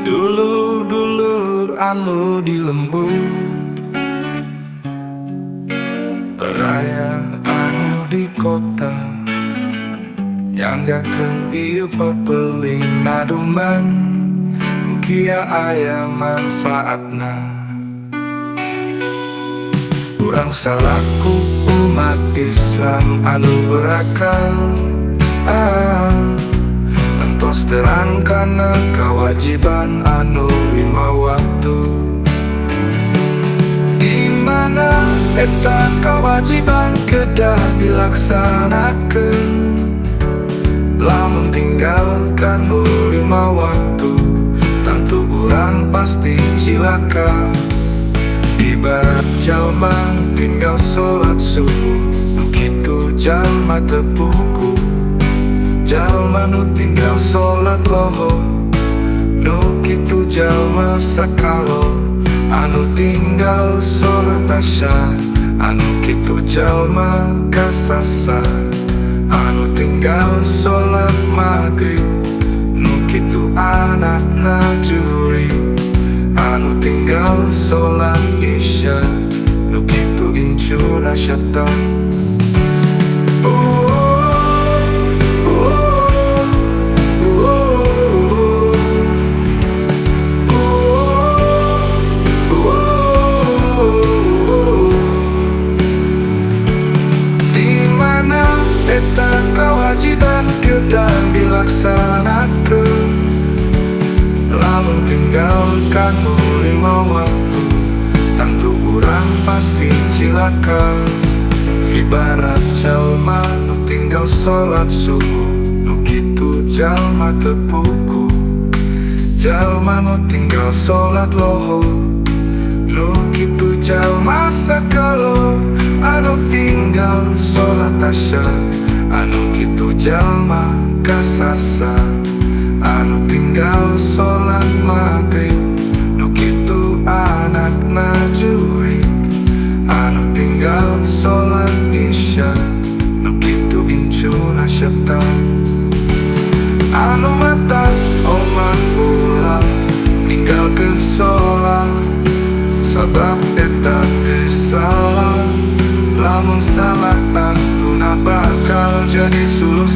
Dulur-dulur anu di lembur, raya anu di kota, yang gakeun ieu papeling naduman, mugia aya manfaatna. Urang salaku umat Islam anu berakal, tentos terang kana kewajiban anu 5 waktu. Di mana eta kewajiban kedah dilaksanakeun, lamun tinggalkan 5 waktu, tentu urang pasti cilaka. Ibarat jalma nu tinggal sholat subuh, nu kitu jalma teu puguh. Jalma nu tinggal sholat lohor, nu kitu jalma sakalo. Anu tinggal sholat asyar, anu kitu jalma kasasar. Anu tinggal sholat maghrib, nu kitu anakna juri. Anu tinggal sholat isya, nu kitu incuna syaitan. Dimana eta kewajiban kedah dilaksanakeun, lamun tinggalkan 5 waktu, tentu urang pasti cilaka. Ibarat jalma nu tinggal sholat subuh, nu kitu jalma teu puguh. Jalma nu tinggal sholat lohor, nu kitu jalma sakalo. Anu tinggal sholat asyar, anu kitu jalma kasasar. Anu tinggal sholat maghrib, nu kitu anakna juri. Anu tinggal sholat isya, nu kitu incuna syaitan. Anu matang oman ulah ninggalkeun sholat, sabab eta teu salah. Lamun salah tantuna bakal jadi suluh